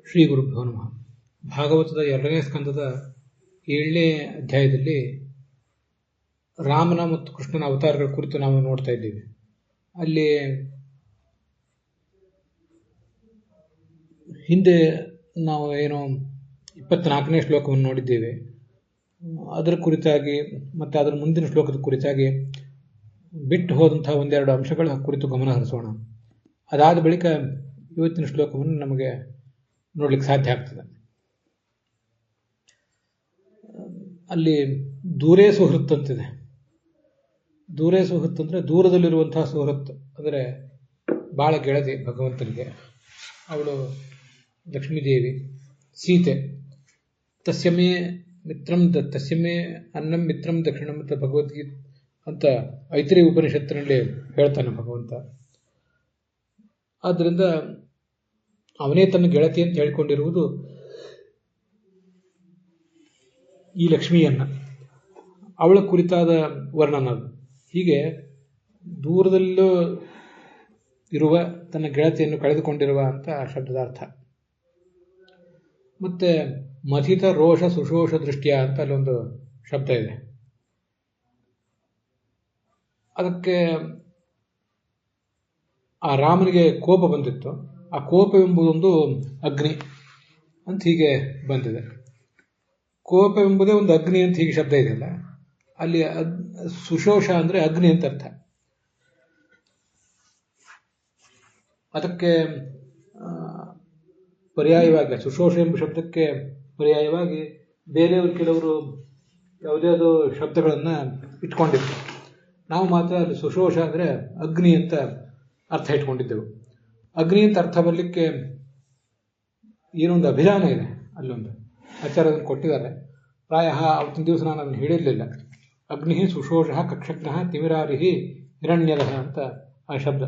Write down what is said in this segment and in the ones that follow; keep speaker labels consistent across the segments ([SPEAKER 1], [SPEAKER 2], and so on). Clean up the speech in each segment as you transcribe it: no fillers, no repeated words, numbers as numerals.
[SPEAKER 1] ಶ್ರೀ ಗುರುಭ್ಯೋ ನಮಃ. ಭಾಗವತದ 2ನೇ ಸ್ಕಂದದ 7ನೇ ಅಧ್ಯಾಯದಲ್ಲಿ ರಾಮನ ಮತ್ತು ಕೃಷ್ಣನ ಅವತಾರಗಳ ಕುರಿತು ನಾವು ನೋಡ್ತಾ ಇದ್ದೀವಿ. ಅಲ್ಲಿ ಹಿಂದೆ ನಾವು 24ನೇ ಶ್ಲೋಕವನ್ನು ನೋಡಿದ್ದೇವೆ. ಅದರ ಕುರಿತಾಗಿ ಮತ್ತು ಅದರ ಮುಂದಿನ ಶ್ಲೋಕದ ಕುರಿತಾಗಿ ಬಿಟ್ಟು ಹೋದಂತಹ ಒಂದೆರಡು ಅಂಶಗಳ ಕುರಿತು ಗಮನ ಹರಿಸೋಣ. ಅದಾದ ಬಳಿಕ ಇವತ್ತಿನ ಶ್ಲೋಕವನ್ನು ನಮಗೆ ನೋಡ್ಲಿಕ್ಕೆ ಸಾಧ್ಯ ಆಗ್ತದೆ. ಅಲ್ಲಿ ದೂರೇ ಸುಹೃತ್ ಅಂತಿದೆ. ದೂರೇ ಸುಹೃತ್ ಅಂದರೆ ದೂರದಲ್ಲಿರುವಂತಹ ಸುಹೃತ್ ಅಂದರೆ ಬಾಳ ಗೆಳತಿ ಭಗವಂತನಿಗೆ. ಅವಳು ಲಕ್ಷ್ಮೀದೇವಿ, ಸೀತೆ. ತಸ್ಯಮೇ ಮಿತ್ರಂ ತಸ್ಯಮೇ ಅನ್ನಂ ಮಿತ್ರಂ ದಕ್ಷಿಣಂ ಅಂತ ಭಗವದ್ಗೀತೆ ಅಂತ ಐತರೇಯ ಉಪನಿಷತ್ತಿನಲ್ಲಿ ಹೇಳ್ತಾನೆ ಭಗವಂತ. ಆದ್ದರಿಂದ ಅವನೇ ತನ್ನ ಗೆಳತಿ ಅಂತ ಹೇಳಿಕೊಂಡಿರುವುದು ಈ ಲಕ್ಷ್ಮಿಯನ್ನ, ಅವಳ ಕುರಿತಾದ ವರ್ಣನ. ಹೀಗೆ ದೂರದಲ್ಲೂ ಇರುವ ತನ್ನ ಗೆಳತಿಯನ್ನು ಕಳೆದುಕೊಂಡಿರುವ ಅಂತ ಶಬ್ದಾರ್ಥ. ಮತ್ತೆ ಮಥಿತ ರೋಷ ಸುಶೋಷ ದೃಷ್ಟಿಯ ಅಂತ ಅಲ್ಲೊಂದು ಶಬ್ದ ಇದೆ. ಅದಕ್ಕೆ ಆ ರಾಮನಿಗೆ ಕೋಪ ಬಂದಿತ್ತು. ಆ ಕೋಪವೆಂಬುದೊಂದು ಅಗ್ನಿ ಅಂತ ಹೀಗೆ ಬಂದಿದೆ. ಕೋಪವೆಂಬುದೇ ಒಂದು ಅಗ್ನಿ ಅಂತ ಹೀಗೆ ಶಬ್ದ ಇದೆಯಲ್ಲ, ಅಲ್ಲಿ ಸುಶೋಷ ಅಂದರೆ ಅಗ್ನಿ ಅಂತ ಅರ್ಥ. ಅದಕ್ಕೆ ಪರ್ಯಾಯವಾಗಿ ಸುಶೋಷ ಎಂಬ ಶಬ್ದಕ್ಕೆ ಪರ್ಯಾಯವಾಗಿ ಬೇರೆಯವರು ಕೆಲವರು ಯಾವುದ್ಯಾವುದೋ ಶಬ್ದಗಳನ್ನು ಇಟ್ಕೊಂಡಿದ್ರು. ನಾವು ಮಾತ್ರ ಅಲ್ಲಿ ಸುಶೋಷ ಅಂದರೆ ಅಗ್ನಿ ಅಂತ ಅರ್ಥ ಇಟ್ಕೊಂಡಿದ್ದೆವು. ಅಗ್ನಿ ಅಂತ ಅರ್ಥ ಬರಲಿಕ್ಕೆ ಏನೊಂದು ಅಭಿಧಾನ ಇದೆ, ಅಲ್ಲೊಂದು ಆಚಾರ್ಯದನ್ನು ಕೊಟ್ಟಿದ್ದಾರೆ. ಪ್ರಾಯ ಅವತ್ತಿನ ದಿವಸ ನಾನು ಅದನ್ನು ಹೇಳಿರಲಿಲ್ಲ. ಅಗ್ನಿ ಸುಶೋಷ ಕಕ್ಷಜ್ಞ ತಿಮಿರಾರಿಹಿ ಹಿರಣ್ಯದ ಅಂತ ಆ ಶಬ್ದ.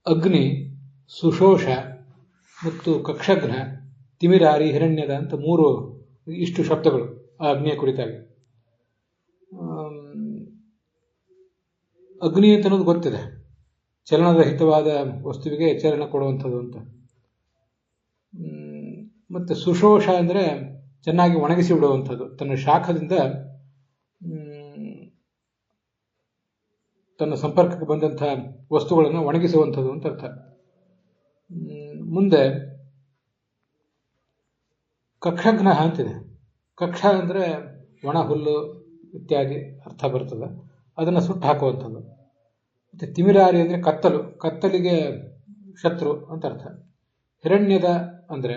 [SPEAKER 1] ಅಗ್ನಿ, ಸುಶೋಷ ಮತ್ತು ಕಕ್ಷಜ್ಞ, ತಿಮಿರಾರಿ, ಹಿರಣ್ಯದ ಅಂತ ಇಷ್ಟು ಶಬ್ದಗಳು ಆ ಅಗ್ನಿಯ ಕುರಿತಾಗಿ. ಅಗ್ನಿ ಅಂತ ಅನ್ನೋದು ಗೊತ್ತಿದೆ, ಚಲನರಹಿತವಾದ ವಸ್ತುವಿಗೆ ಚಲನ ಕೊಡುವಂಥದ್ದು ಅಂತ. ಮತ್ತೆ ಸುಶೋಷ ಅಂದರೆ ಚೆನ್ನಾಗಿ ಒಣಗಿಸಿ ಬಿಡುವಂಥದ್ದು, ತನ್ನ ಶಾಖದಿಂದ ತನ್ನ ಸಂಪರ್ಕಕ್ಕೆ ಬಂದಂತಹ ವಸ್ತುಗಳನ್ನು ಒಣಗಿಸುವಂಥದ್ದು ಅಂತ ಅರ್ಥ. ಮುಂದೆ ಕಕ್ಷಜ್ಞ ಅಂತಿದೆ. ಕಕ್ಷ ಅಂದರೆ ಒಣ ಹುಲ್ಲು ಇತ್ಯಾದಿ ಅರ್ಥ ಬರ್ತದೆ, ಅದನ್ನು ಸುಟ್ಟು ಹಾಕುವಂಥದ್ದು. ಮತ್ತು ತಿಮಿರಾರಿ ಅಂದರೆ ಕತ್ತಲು, ಕತ್ತಲಿಗೆ ಶತ್ರು ಅಂತ ಅರ್ಥ. ಹಿರಣ್ಯದ ಅಂದರೆ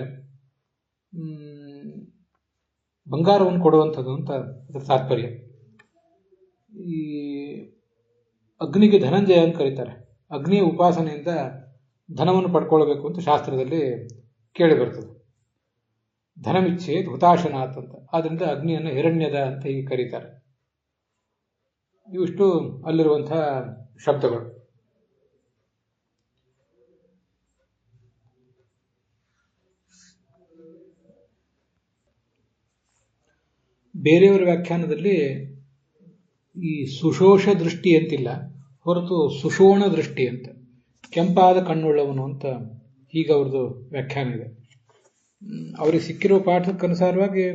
[SPEAKER 1] ಬಂಗಾರವನ್ನು ಕೊಡುವಂಥದ್ದು ಅಂತ ಅದರ ತಾತ್ಪರ್ಯ. ಈ ಅಗ್ನಿಗೆ ಧನಂಜಯ ಅಂತ ಕರೀತಾರೆ. ಅಗ್ನಿಯ ಉಪಾಸನೆಯಿಂದ ಧನವನ್ನು ಪಡ್ಕೊಳ್ಬೇಕು ಅಂತ ಶಾಸ್ತ್ರದಲ್ಲಿ ಕೇಳಿ ಬರ್ತದೆ. ಧನಮಿಚ್ಛೆ ಹುತಾಶನಾಥ್ ಅಂತ. ಆದ್ದರಿಂದ ಅಗ್ನಿಯನ್ನು ಹಿರಣ್ಯದ ಅಂತ ಹೀಗೆ ಕರೀತಾರೆ. ಇವಿಷ್ಟು ಅಲ್ಲಿರುವಂತಹ ಶಬ್ದಗಳು. ಬೇರೆಯವರ ವ್ಯಾಖ್ಯಾನದಲ್ಲಿ ಈ ಸುಶೋಷ ದೃಷ್ಟಿ ಅಂತಿಲ್ಲ, ಹೊರತು ಸುಷೋಣ ದೃಷ್ಟಿ ಅಂತ, ಕೆಂಪಾದ ಕಣ್ಣುಳ್ಳವನು ಅಂತ ಹೀಗೆ ಅವ್ರದ್ದು ವ್ಯಾಖ್ಯಾನ ಇದೆ. ಅವರಿಗೆ ಸಿಕ್ಕಿರುವ ಪಾಠಕ್ಕನುಸಾರವಾಗಿ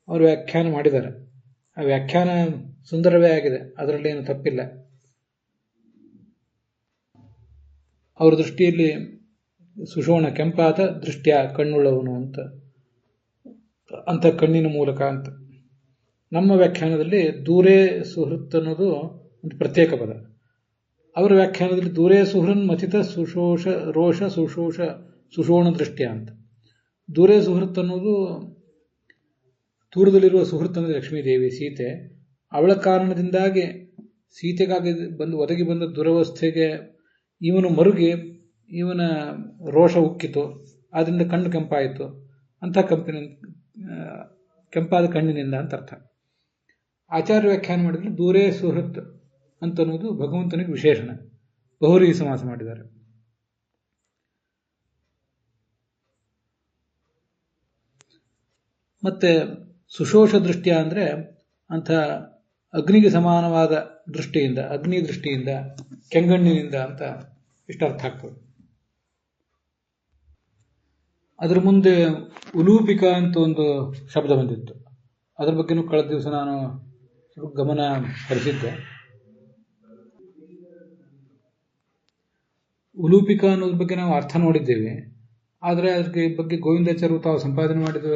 [SPEAKER 1] ಅವರು ವ್ಯಾಖ್ಯಾನ ಮಾಡಿದ್ದಾರೆ. ಆ ವ್ಯಾಖ್ಯಾನ ಸುಂದರವೇ ಆಗಿದೆ, ಅದರಲ್ಲೇನು ತಪ್ಪಿಲ್ಲ. ಅವರ ದೃಷ್ಟಿಯಲ್ಲಿ ಸುಷೋಣ ಕೆಂಪಾದ ದೃಷ್ಟಿಯ ಕಣ್ಣುಳ್ಳವನು ಅಂತ ಕಣ್ಣಿನ ಮೂಲಕ ಅಂತ. ನಮ್ಮ ವ್ಯಾಖ್ಯಾನದಲ್ಲಿ ದೂರೇ ಸುಹೃತ್ ಅನ್ನೋದು ಒಂದು ಪ್ರತ್ಯೇಕ ಪದ. ಅವರ ವ್ಯಾಖ್ಯಾನದಲ್ಲಿ ದೂರೇ ಸುಹೃನ್ ಮಥಿತ ಸುಶೋಷ ರೋಷ ಸುಷೋಣ ದೃಷ್ಟಿಯ ಅಂತ. ದೂರೇ ಸುಹೃತ್ ಅನ್ನೋದು ದೂರದಲ್ಲಿರುವ ಸುಹೃತ್ ಅಂದರೆ ಲಕ್ಷ್ಮೀದೇವಿ, ಸೀತೆ. ಅವಳ ಕಾರಣದಿಂದಾಗಿ ಸೀತೆಗಾಗಿ ಒದಗಿ ಬಂದ ದುರವಸ್ಥೆಗೆ ಇವನು ಮರುಗಿ ಇವನ ರೋಷ ಉಕ್ಕಿತು, ಆದ್ದರಿಂದ ಕಣ್ಣು ಕೆಂಪಾಯಿತು ಅಂತ ಕೆಂಪಾದ ಕಣ್ಣಿನಿಂದ ಅಂತ ಅರ್ಥ. ಆಚಾರ್ಯ ವ್ಯಾಖ್ಯಾನ ಮಾಡಿದ್ರೆ ದೂರೇ ಸುಹೃತ್ ಅಂತನ್ನೋದು ಭಗವಂತನಿಗೆ ವಿಶೇಷಣ, ಬಹುರೀ ಸಮಾಸ ಮಾಡಿದ್ದಾರೆ. ಮತ್ತೆ ಸುಶೋಷ ದೃಷ್ಟಿಯ ಅಂದರೆ ಅಂಥ ಅಗ್ನಿಗೆ ಸಮಾನವಾದ ದೃಷ್ಟಿಯಿಂದ, ಅಗ್ನಿ ದೃಷ್ಟಿಯಿಂದ, ಕೆಂಗಣ್ಣಿನಿಂದ ಅಂತ ಇಷ್ಟ ಅರ್ಥ ಆಗ್ತದೆ. ಅದರ ಮುಂದೆ ಉಲೂಪಿಕಾ ಅಂತ ಒಂದು ಶಬ್ದ ಬಂದಿತ್ತು. ಅದರ ಬಗ್ಗೆನೂ ಕಳೆದ ದಿವಸ ನಾನು ಸ್ವಲ್ಪ ಗಮನ ಹರಿಸಿದ್ದೆ. ಉಲೂಪಿಕಾ ಅನ್ನೋದ್ರ ಬಗ್ಗೆ ನಾವು ಅರ್ಥ ನೋಡಿದ್ದೇವೆ. ಆದರೆ ಅದಕ್ಕೆ ಬಗ್ಗೆ ಗೋವಿಂದಾಚಾರ್ಯರು ತಾವು ಸಂಪಾದನೆ ಮಾಡಿದ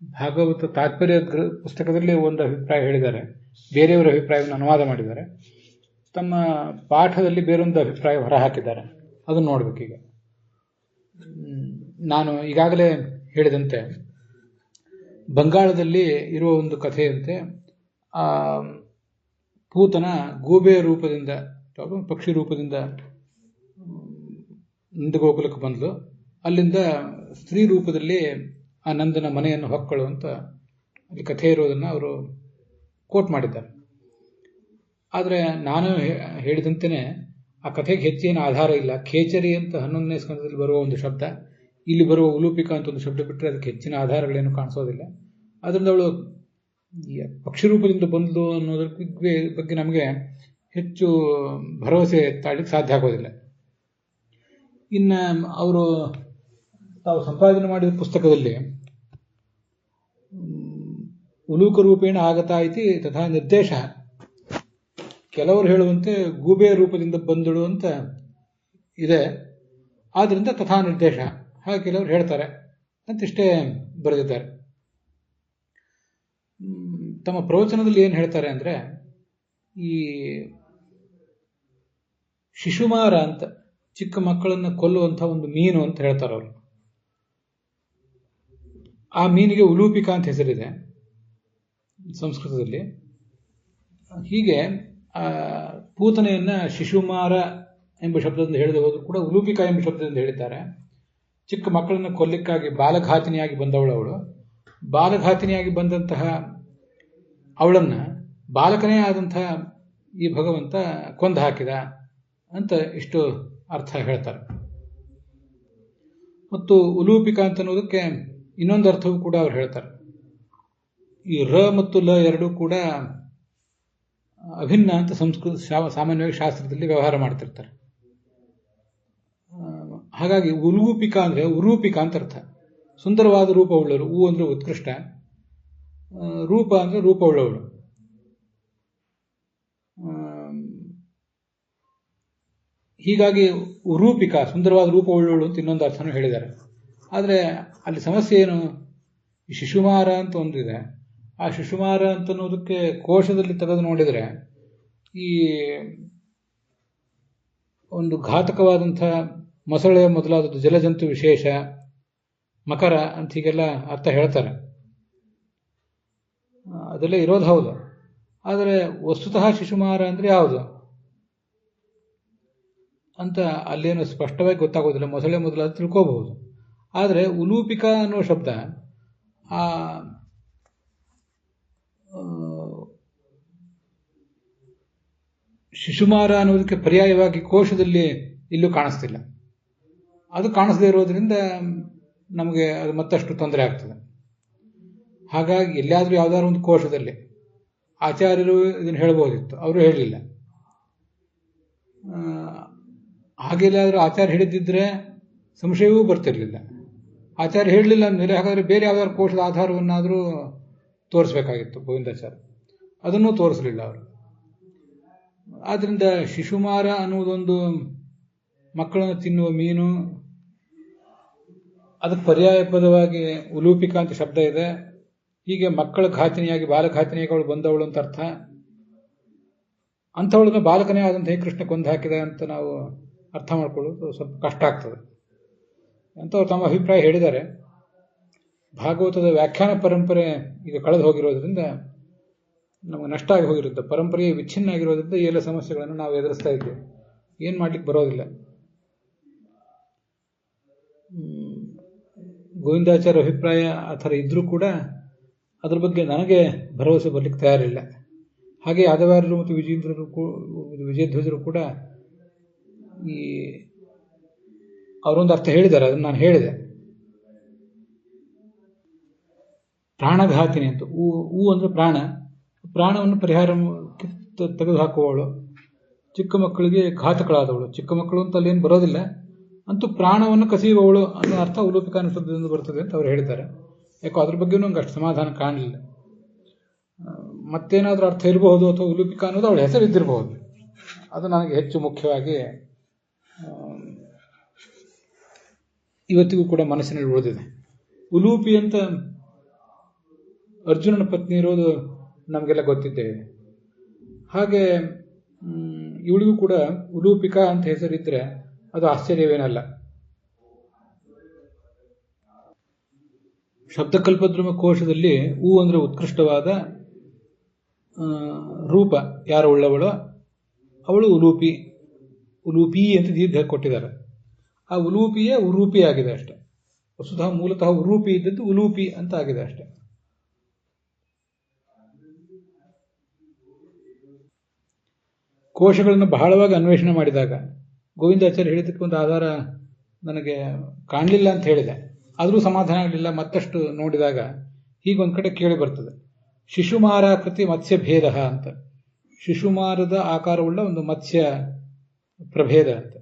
[SPEAKER 1] ಭಾಗವತ ತಾತ್ಪರ್ಯ ಪುಸ್ತಕದಲ್ಲಿ ಒಂದು ಅಭಿಪ್ರಾಯ ಹೇಳಿದ್ದಾರೆ, ಬೇರೆಯವರ ಅಭಿಪ್ರಾಯವನ್ನು ಅನುವಾದ ಮಾಡಿದ್ದಾರೆ. ತಮ್ಮ ಪಾಠದಲ್ಲಿ ಬೇರೊಂದು ಅಭಿಪ್ರಾಯ ಹೊರಹಾಕಿದ್ದಾರೆ. ಅದನ್ನು ನೋಡ್ಬೇಕೀಗ. ನಾನು ಈಗಾಗಲೇ ಹೇಳಿದಂತೆ ಬಂಗಾಳದಲ್ಲಿ ಇರುವ ಒಂದು ಕಥೆಯಂತೆ ಪೂತನ ಗೂಬೆಯ ರೂಪದಿಂದ ಅಥವಾ ಪಕ್ಷಿ ರೂಪದಿಂದ ನಂದಗೋಕುಲಕ್ಕೆ ಬಂದಳು. ಅಲ್ಲಿಂದ ಸ್ತ್ರೀ ರೂಪದಲ್ಲಿ ಆ ನಂದನ ಮನೆಯನ್ನು ಹೊಕ್ಕಳು ಅಂತ ಅಲ್ಲಿ ಕಥೆ ಇರೋದನ್ನು ಅವರು ಕೋಟ್ ಮಾಡಿದ್ದಾರೆ. ಆದರೆ ನಾನು ಹೇಳಿದಂತೆಯೇ ಆ ಕಥೆಗೆ ಹೆಚ್ಚೇನು ಆಧಾರ ಇಲ್ಲ. ಖೇಚರಿ ಅಂತ 11ನೇ ಸ್ಕಂದದಲ್ಲಿ ಬರುವ ಒಂದು ಶಬ್ದ, ಇಲ್ಲಿ ಬರುವ ಉಲೂಪಿಕಾ ಅಂತ ಒಂದು ಶಬ್ದ ಬಿಟ್ಟರೆ ಅದಕ್ಕೆ ಹೆಚ್ಚಿನ ಆಧಾರಗಳೇನು ಕಾಣಿಸೋದಿಲ್ಲ. ಅದರಿಂದ ಅವಳು ಪಕ್ಷಿ ರೂಪದಿಂದ ಬಂದಳು ಅನ್ನೋದ್ರ ಬಗ್ಗೆ ನಮಗೆ ಹೆಚ್ಚು ಭರವಸೆ ತಾಳಲಿಕ್ಕೆ ಸಾಧ್ಯ ಆಗೋದಿಲ್ಲ. ಇನ್ನು ಅವರು ತಾವು ಸಂಪಾದನೆ ಮಾಡಿದ ಪುಸ್ತಕದಲ್ಲಿ ಉಲೂಕ ರೂಪೇಣ ಆಗತಾ ಇತಿ ತಥಾ ನಿರ್ದೇಶ, ಕೆಲವರು ಹೇಳುವಂತೆ ಗೂಬೆಯ ರೂಪದಿಂದ ಬಂದಳು ಅಂತ ಇದೆ, ಆದ್ದರಿಂದ ತಥಾ ನಿರ್ದೇಶ ಹಾಗೆ ಕೆಲವರು ಹೇಳ್ತಾರೆ ಅಂತಿಷ್ಟೇ ಬರೆದಿದ್ದಾರೆ. ತಮ್ಮ ಪ್ರವಚನದಲ್ಲಿ ಏನು ಹೇಳ್ತಾರೆ ಅಂದರೆ, ಈ ಶಿಶುಮಾರ ಅಂತ ಚಿಕ್ಕ ಮಕ್ಕಳನ್ನು ಕೊಲ್ಲುವಂಥ ಒಂದು ಮೀನು ಅಂತ ಹೇಳ್ತಾರೆ ಅವರು. ಆ ಮೀನಿಗೆ ಉಲೂಪಿಕಾ ಅಂತ ಹೆಸರಿದೆ ಸಂಸ್ಕೃತದಲ್ಲಿ. ಹೀಗೆ ಪೂತನೆಯನ್ನ ಶಿಶುಮಾರ ಎಂಬ ಶಬ್ದದಿಂದ ಹೇಳದೆ ಹೋದ್ರು ಕೂಡ ಉಲೂಪಿಕಾ ಎಂಬ ಶಬ್ದದಿಂದ ಹೇಳಿದ್ದಾರೆ. ಚಿಕ್ಕ ಮಕ್ಕಳನ್ನು ಕೊಲ್ಲಿಕ್ಕಾಗಿ ಬಾಲಘಾತಿನಿಯಾಗಿ ಬಂದವಳು ಅವಳು. ಬಾಲಘಾತಿನಿಯಾಗಿ ಬಂದಂತಹ ಅವಳನ್ನು ಬಾಲಕನೇ ಆದಂತಹ ಈ ಭಗವಂತ ಕೊಂದು ಹಾಕಿದ ಅಂತ ಇಷ್ಟು ಅರ್ಥ ಹೇಳ್ತಾರೆ. ಮತ್ತು ಉಲೂಪಿಕಾ ಅಂತ ಅನ್ನೋದಕ್ಕೆ ಇನ್ನೊಂದು ಅರ್ಥವೂ ಕೂಡ ಅವ್ರು ಹೇಳ್ತಾರೆ. ಈ ರ ಮತ್ತು ಲ ಎರಡೂ ಕೂಡ ಅಭಿನ್ನ ಅಂತ ಸಾಮಾನ್ಯವಾಗಿ ಶಾಸ್ತ್ರದಲ್ಲಿ ವ್ಯವಹಾರ ಮಾಡ್ತಿರ್ತಾರೆ. ಹಾಗಾಗಿ ಉಲೂಪಿಕಾ ಅಂದರೆ ಉರೂಪಿಕಾ ಅಂತ ಅರ್ಥ. ಸುಂದರವಾದ ರೂಪವುಳ್ಳವರು. ಹೂ ಅಂದರೆ ಉತ್ಕೃಷ್ಟ, ರೂಪ ಅಂದರೆ ರೂಪವುಳ್ಳವಳು. ಹೀಗಾಗಿ ಉರೂಪಿಕಾ ಸುಂದರವಾದ ರೂಪವುಳ್ಳವಳು ಅಂತ ಇನ್ನೊಂದು ಅರ್ಥನೂ ಹೇಳಿದ್ದಾರೆ. ಆದರೆ ಅಲ್ಲಿ ಸಮಸ್ಯೆ ಏನು? ಈ ಶಿಶುಮಾರ ಅಂತ ಒಂದಿದೆ. ಆ ಶಿಶುಮಾರ ಅಂತ ಅನ್ನೋದಕ್ಕೆ ಕೋಶದಲ್ಲಿ ತೆಗೆದು ನೋಡಿದರೆ ಈ ಒಂದು ಘಾತಕವಾದಂಥ ಮೊಸಳೆ ಮೊದಲಾದದ್ದು, ಜಲಜಂತು ವಿಶೇಷ, ಮಕರ ಅಂತ ಹೀಗೆಲ್ಲ ಅರ್ಥ ಹೇಳ್ತಾರೆ. ಅದೆಲ್ಲ ಇರೋದು ಹೌದು. ಆದರೆ ವಸ್ತುತಃ ಶಿಶುಮಾರ ಅಂದರೆ ಯಾವುದು ಅಂತ ಅಲ್ಲೇನು ಸ್ಪಷ್ಟವಾಗಿ ಗೊತ್ತಾಗೋದಿಲ್ಲ. ಮೊಸಳೆ ಮೊದಲಾದ ತಿಳ್ಕೋಬಹುದು. ಆದರೆ ಉಲೂಪಿಕಾ ಅನ್ನೋ ಶಬ್ದ ಆ ಶಿಶುಮಾರ ಅನ್ನೋದಕ್ಕೆ ಪರ್ಯಾಯವಾಗಿ ಕೋಶದಲ್ಲಿ ಇಲ್ಲೂ ಕಾಣಿಸ್ತಿಲ್ಲ. ಅದು ಕಾಣಿಸದೇ ಇರೋದ್ರಿಂದ ನಮಗೆ ಅದು ಮತ್ತಷ್ಟು ತೊಂದರೆ ಆಗ್ತದೆ. ಹಾಗಾಗಿ ಎಲ್ಲಿಯಾದರೂ ಯಾವುದಾದ್ರು ಒಂದು ಕೋಶದಲ್ಲಿ ಆಚಾರ್ಯರು ಇದನ್ನು ಹೇಳ್ಬೋದಿತ್ತು, ಅವರು ಹೇಳಲಿಲ್ಲ. ಹಾಗೆಲ್ಲಾದರೂ ಆಚಾರ್ಯ ಹೇಳಿದ್ದಿದ್ರೆ ಸಂಶಯವೂ ಬರ್ತಿರ್ಲಿಲ್ಲ. ಆಚಾರ್ಯ ಹೇಳಲಿಲ್ಲ ಅಂದಮೇಲೆ ಹಾಗಾದರೆ ಬೇರೆ ಯಾವುದಾದ್ರು ಕೋಶದ ಆಧಾರವನ್ನಾದರೂ ತೋರಿಸ್ಬೇಕಾಗಿತ್ತು ಗೋವಿಂದಾಚಾರ್ಯ. ಅದನ್ನೂ ತೋರಿಸಲಿಲ್ಲ ಅವರು. ಆದ್ದರಿಂದ ಶಿಶುಮಾರ ಅನ್ನುವುದೊಂದು ಮಕ್ಕಳನ್ನು ತಿನ್ನುವ ಮೀನು, ಅದಕ್ಕೆ ಪರ್ಯಾಯ ಪದವಾಗಿ ಉಲೂಪಿಕಾ ಅಂತ ಶಬ್ದ ಇದೆ. ಹೀಗೆ ಮಕ್ಕಳ ಘಾತಿನಿಯಾಗಿ ಬಾಲಘಾತಿನಿಯಾಗಿ ಅವಳು ಬಂದವಳು ಅಂತ ಅರ್ಥ. ಅಂಥವಳನ್ನು ಬಾಲಕನೇ ಆದಂಥ ಹೇ ಕೃಷ್ಣ ಕೊಂದು ಹಾಕಿದ ಅಂತ ನಾವು ಅರ್ಥ ಮಾಡ್ಕೊಳ್ಳೋದು ಸ್ವಲ್ಪ ಕಷ್ಟ ಆಗ್ತದೆ ಅಂತವ್ರು ತಮ್ಮ ಅಭಿಪ್ರಾಯ ಹೇಳಿದ್ದಾರೆ. ಭಾಗವತದ ವ್ಯಾಖ್ಯಾನ ಪರಂಪರೆ ಈಗ ಕಳೆದು ಹೋಗಿರೋದ್ರಿಂದ ನಮಗೆ ನಷ್ಟ ಆಗಿ ಹೋಗಿರುತ್ತೆ. ಪರಂಪರೆಯೇ ವಿಚ್ಛಿನ್ನ ಆಗಿರೋದ್ರಿಂದ ಈ ಎಲ್ಲ ಸಮಸ್ಯೆಗಳನ್ನು ನಾವು ಎದುರಿಸ್ತಾ ಇದ್ದೇವೆ. ಏನು ಮಾಡ್ಲಿಕ್ಕೆ ಬರೋದಿಲ್ಲ. ಗೋವಿಂದಾಚಾರ್ಯ ಅಭಿಪ್ರಾಯ ಆ ಥರ ಇದ್ರೂ ಕೂಡ ಅದ್ರ ಬಗ್ಗೆ ನನಗೆ ಭರವಸೆ ಬರಲಿಕ್ಕೆ ತಯಾರಿಲ್ಲ. ಹಾಗೆ ಯಾದವಾರ್ಯರು ಮತ್ತು ವಿಜಯಧ್ವಜರು ಕೂಡ ಈ ಅವರೊಂದು ಅರ್ಥ ಹೇಳಿದ್ದಾರೆ, ಅದನ್ನು ನಾನು ಹೇಳಿದೆ. ಪ್ರಾಣಘಾತಿನಿ ಅಂತ. ಹೂ ಅಂದರೆ ಪ್ರಾಣ, ಪ್ರಾಣವನ್ನು ಪರಿಹಾರ ತೆಗೆದುಹಾಕುವವಳು, ಚಿಕ್ಕ ಮಕ್ಕಳಿಗೆ ಘಾತಕಳಾದವಳು. ಚಿಕ್ಕ ಮಕ್ಕಳು ಅಂತ ಅಲ್ಲೇನು ಬರೋದಿಲ್ಲ, ಅಂತೂ ಪ್ರಾಣವನ್ನು ಕಸಿಯುವವಳು ಅನ್ನೋ ಅರ್ಥ ಉಲೂಪಿಕ ಅನ್ನೋ ಶಬ್ದದಿಂದ ಬರ್ತದೆ ಅಂತ ಅವ್ರು ಹೇಳಿದ್ದಾರೆ. ಯಾಕೋ ಅದ್ರ ಬಗ್ಗೆ ನಂಗೆ ಅಷ್ಟು ಸಮಾಧಾನ ಕಾಣಲಿಲ್ಲ. ಮತ್ತೇನಾದ್ರೂ ಅರ್ಥ ಇರಬಹುದು, ಅಥವಾ ಉಲೂಪಿಕ ಅನ್ನೋದು ಅವಳ ಹೆಸರಿದ್ದಿರಬಹುದು. ಅದು ನನಗೆ ಹೆಚ್ಚು ಮುಖ್ಯವಾಗಿ ಇವತ್ತಿಗೂ ಕೂಡ ಮನಸ್ಸಿನಲ್ಲಿ ಉಳಿದಿದೆ. ಉಲೂಪಿ ಅಂತ ಅರ್ಜುನನ ಪತ್ನಿ ಇರೋದು ನಮಗೆಲ್ಲ ಗೊತ್ತಿದ್ದೇವೆ. ಹಾಗೆ ಇವಳಿಗೂ ಕೂಡ ಉಲೂಪಿಕಾ ಅಂತ ಹೆಸರಿದ್ರೆ ಅದು ಆಶ್ಚರ್ಯವೇನಲ್ಲ. ಶಬ್ದಕಲ್ಪದ್ರುಮ ಕೋಶದಲ್ಲಿ ಊ ಅಂದ್ರೆ ಉತ್ಕೃಷ್ಟವಾದ ರೂಪ ಯಾರು ಉಳ್ಳವಳೋ ಅವಳು ಉಲೂಪಿ. ಉಲೂಪಿ ಅಂತ ದೀರ್ಘ ಕೊಟ್ಟಿದ್ದಾರೆ. ಆ ಉಲೂಪಿಯೇ ಉರೂಪಿ ಆಗಿದೆ ಅಷ್ಟೆ. ವಸ್ತುತಃ ಮೂಲತಃ ಉರೂಪಿ ಇದ್ದದ್ದು ಉಲೂಪಿ ಅಂತ ಆಗಿದೆ ಅಷ್ಟೆ. ಕೋಶಗಳನ್ನು ಬಹಳವಾಗಿ ಅನ್ವೇಷಣೆ ಮಾಡಿದಾಗ ಗೋವಿಂದಾಚಾರ್ಯ ಹೇಳಿದ್ದಕ್ಕೆ ಒಂದು ಆಧಾರ ನನಗೆ ಕಾಣಲಿಲ್ಲ ಅಂತ ಹೇಳಿದೆ. ಆದರೂ ಸಮಾಧಾನ ಆಗಲಿಲ್ಲ. ಮತ್ತಷ್ಟು ನೋಡಿದಾಗ ಹೀಗೊಂದು ಕಡೆ ಕೇಳಿ ಬರ್ತದೆ, ಶಿಶುಮಾರಾಕೃತಿ ಮತ್ಸ್ಯ ಭೇದ ಅಂತ. ಶಿಶುಮಾರದ ಆಕಾರವುಳ್ಳ ಒಂದು ಮತ್ಸ್ಯ ಪ್ರಭೇದ ಅಂತ.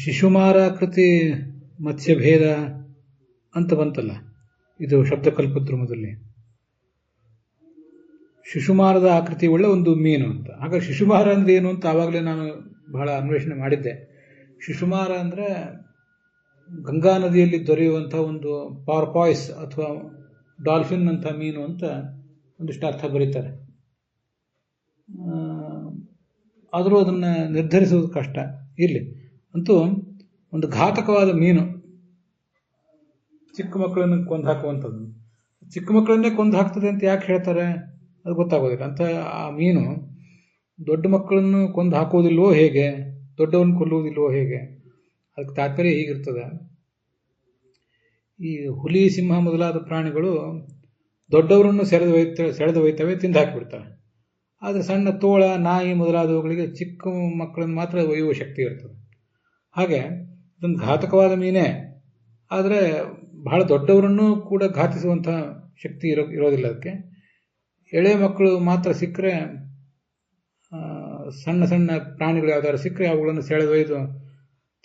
[SPEAKER 1] ಶಿಶುಮಾರಾಕೃತಿ ಮತ್ಸ್ಯಭೇದ ಅಂತ ಬಂತಲ್ಲ ಇದು ಶಬ್ದಕಲ್ಪದ್ರುಮದಲ್ಲಿ. ಶಿಶುಮಾರದ ಆಕೃತಿ ಉಳ್ಳ ಒಂದು ಮೀನು ಅಂತ. ಹಾಗಾಗಿ ಶಿಶುಮಾರ ಅಂದ್ರೆ ಏನು ಅಂತ ಆವಾಗಲೇ ನಾನು ಬಹಳ ಅನ್ವೇಷಣೆ ಮಾಡಿದ್ದೆ. ಶಿಶುಮಾರ ಅಂದ್ರೆ ಗಂಗಾ ನದಿಯಲ್ಲಿ ದೊರೆಯುವಂತಹ ಒಂದು ಪಾರ್ಪಾಯ್ಸ್ ಅಥವಾ ಡಾಲ್ಫಿನ್ ಅಂತ ಮೀನು ಅಂತ ಒಂದಿಷ್ಟು ಅರ್ಥ ಬರೀತಾರೆ. ಆದರೂ ಅದನ್ನು ನಿರ್ಧರಿಸುವುದು ಕಷ್ಟ. ಇಲ್ಲಿ ಅಂತೂ ಒಂದು ಘಾತಕವಾದ ಮೀನು, ಚಿಕ್ಕ ಮಕ್ಕಳನ್ನು ಕೊಂದು ಹಾಕುವಂಥದ್ದು. ಚಿಕ್ಕ ಮಕ್ಕಳನ್ನೇ ಕೊಂದು ಹಾಕ್ತದೆ ಅಂತ ಯಾಕೆ ಹೇಳ್ತಾರೆ ಅದು ಗೊತ್ತಾಗೋದಿಲ್ಲ. ಅಂತ ಆ ಮೀನು ದೊಡ್ಡ ಮಕ್ಕಳನ್ನು ಕೊಂದು ಹಾಕುವುದಿಲ್ವೋ ಹೇಗೆ, ದೊಡ್ಡವನ್ನು ಕೊಲ್ಲುವುದಿಲ್ವೋ ಹೇಗೆ? ಅದಕ್ಕೆ ತಾತ್ಪರ್ಯ ಹೀಗಿರ್ತದೆ. ಈ ಹುಲಿ, ಸಿಂಹ ಮೊದಲಾದ ಪ್ರಾಣಿಗಳು ದೊಡ್ಡವರನ್ನು ಸೆಳೆದು ಒಯ್ತವೆ, ತಿಂದು ಹಾಕಿಬಿಡ್ತವೆ. ಆದರೆ ಸಣ್ಣ ತೋಳ, ನಾಯಿ ಮೊದಲಾದವುಗಳಿಗೆ ಚಿಕ್ಕ ಮಕ್ಕಳನ್ನು ಮಾತ್ರ ಒಯ್ಯುವ ಶಕ್ತಿ ಇರ್ತದೆ. ಹಾಗೆ ಇದೊಂದು ಘಾತಕವಾದ ಮೀನೇ, ಆದರೆ ಬಹಳ ದೊಡ್ಡವರನ್ನು ಕೂಡ ಘಾತಿಸುವಂತಹ ಶಕ್ತಿ ಇರೋದಿಲ್ಲ ಅದಕ್ಕೆ. ಎಳೆ ಮಕ್ಕಳು ಮಾತ್ರ ಸಿಕ್ಕರೆ, ಸಣ್ಣ ಸಣ್ಣ ಪ್ರಾಣಿಗಳು ಯಾವ್ದಾದ್ರು ಸಿಕ್ಕರೆ ಅವುಗಳನ್ನು ಸೆಳೆದೊಯ್ದು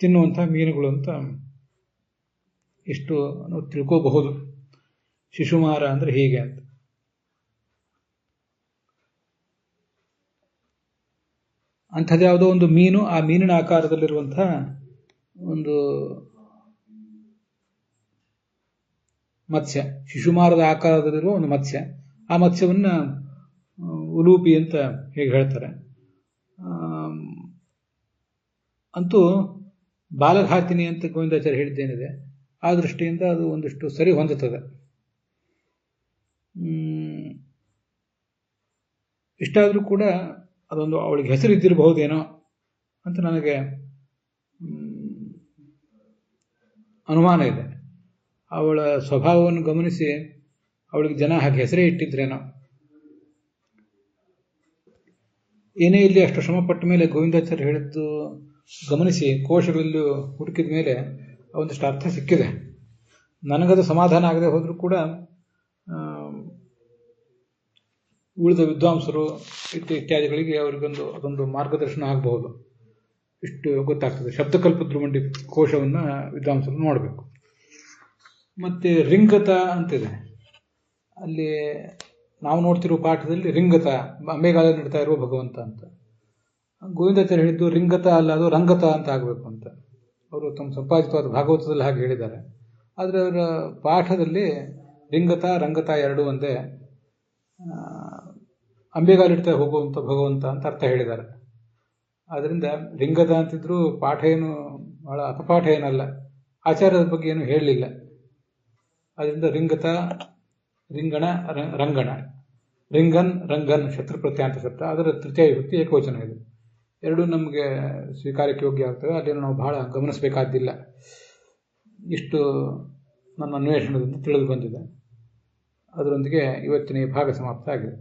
[SPEAKER 1] ತಿನ್ನುವಂತಹ ಮೀನುಗಳು ಅಂತ ಇಷ್ಟು ನಾವು ತಿಳ್ಕೋಬಹುದು. ಶಿಶುಮಾರ ಅಂದ್ರೆ ಹೀಗೆ ಅಂತ. ಅಂಥದ್ದು ಯಾವುದೋ ಒಂದು ಮೀನು, ಆ ಮೀನಿನ ಆಕಾರದಲ್ಲಿರುವಂತಹ ಒಂದು ಮತ್ಸ್ಯ, ಶಿಶುಮಾರದ ಆಕಾರದಲ್ಲಿರುವ ಒಂದು ಮತ್ಸ್ಯ. ಆ ಮತ್ಸ್ಯವನ್ನ ಉಲೂಪಿ ಅಂತ ಹೇಗೆ ಹೇಳ್ತಾರೆ. ಅಂತೂ ಬಾಲಘಾತಿನಿ ಅಂತ ಗೋವಿಂದಾಚಾರ್ಯ ಹೇಳಿದ್ದೇನಿದೆ, ಆ ದೃಷ್ಟಿಯಿಂದ ಅದು ಒಂದಿಷ್ಟು ಸರಿ ಹೊಂದುತ್ತದೆ. ಇಷ್ಟಾದರೂ ಕೂಡ ಅದೊಂದು ಅವಳಿಗೆ ಹೆಸರಿದ್ದಿರಬಹುದೇನೋ ಅಂತ ನನಗೆ ಅನುಮಾನ ಇದೆ. ಅವಳ ಸ್ವಭಾವವನ್ನು ಗಮನಿಸಿ ಅವಳಿಗೆ ಜನ ಹಾಗೆ ಹೆಸರೇ ಇಟ್ಟಿದ್ರೇನೋ. ಏನೇ ಇಲ್ಲಿ ಅಷ್ಟು ಶ್ರಮಪಟ್ಟ ಮೇಲೆ ಗೋವಿಂದಾಚಾರ್ಯ ಹೇಳಿದ್ದು ಗಮನಿಸಿ ಕೋಶಗಳಲ್ಲೂ ಹುಡುಕಿದ ಮೇಲೆ ಒಂದಿಷ್ಟು ಅರ್ಥ ಸಿಕ್ಕಿದೆ. ನನಗದು ಸಮಾಧಾನ ಆಗದೆ ಹೋದರೂ ಕೂಡ ಉಳಿದ ವಿದ್ವಾಂಸರು ಇತ್ಯಾದಿಗಳಿಗೆ ಅವರಿಗೊಂದು ಅದೊಂದು ಮಾರ್ಗದರ್ಶನ ಆಗಬಹುದು. ಇಷ್ಟು ಗೊತ್ತಾಗ್ತದೆ. ಶಬ್ದಕಲ್ಪದ್ರುಮಂಡಿ ಕೋಶವನ್ನು ವಿದ್ವಾಂಸರು ನೋಡಬೇಕು. ಮತ್ತೆ ರಿಂಗತ ಅಂತಿದೆ. ಅಲ್ಲಿ ನಾವು ನೋಡ್ತಿರುವ ಪಾಠದಲ್ಲಿ ರಿಂಗತ, ಅಂಬೆಗಾಲ ನೀಡ್ತಾ ಇರುವ ಭಗವಂತ ಅಂತ. ಗೋವಿಂದಾಚಾರ್ಯ ಹೇಳಿದ್ದು ರಿಂಗತ ಅಲ್ಲ, ಅದು ರಂಗತ ಅಂತ ಆಗಬೇಕು ಅಂತ. ಅವರು ತಮ್ಮ ಸಂಪಾದಿತವಾದ ಭಾಗವತದಲ್ಲಿ ಹಾಗೆ ಹೇಳಿದ್ದಾರೆ. ಆದರೆ ಅವರ ಪಾಠದಲ್ಲಿ ರಿಂಗತ ರಂಗತ ಎರಡೂ ಒಂದೇ, ಅಂಬೆಗಾಲಿಡ್ತಾ ಹೋಗುವಂಥ ಭಗವಂತ ಅಂತ ಅರ್ಥ ಹೇಳಿದ್ದಾರೆ. ಆದ್ದರಿಂದ ರಿಂಗತ ಅಂತಿದ್ರು ಪಾಠ ಏನು ಬಹಳ ಅಪಪಾಠ ಏನಲ್ಲ, ಆಚಾರದ ಬಗ್ಗೆ ಏನು ಹೇಳಲಿಲ್ಲ. ಅದರಿಂದ ರಿಂಗತ, ರಿಂಗಣ, ರಂಗಣ, ರಿಂಗನ್, ರಂಗನ್ ಶತ್ರುಪ್ರತ್ಯಾಂತ ಶಬ್ದ, ಅದರ ತೃತೀಯ ವಿಭಕ್ತಿ ಏಕವಚನ ಇದು. ಎರಡೂ ನಮಗೆ ಸ್ವೀಕಾರಕ್ಕೆ ಯೋಗ್ಯ ಆಗ್ತವೆ. ಅದೇನು ನಾವು ಬಹಳ ಗಮನಿಸಬೇಕಾದ್ದಿಲ್ಲ. ಇಷ್ಟು ನನ್ನ ಅನ್ವೇಷಣೆಯಿಂದ ತಿಳಿದು ಬಂದಿದೆ. ಅದರೊಂದಿಗೆ ಇವತ್ತಿನ ಈ ಭಾಗ ಸಮಾಪ್ತ ಆಗಿದೆ.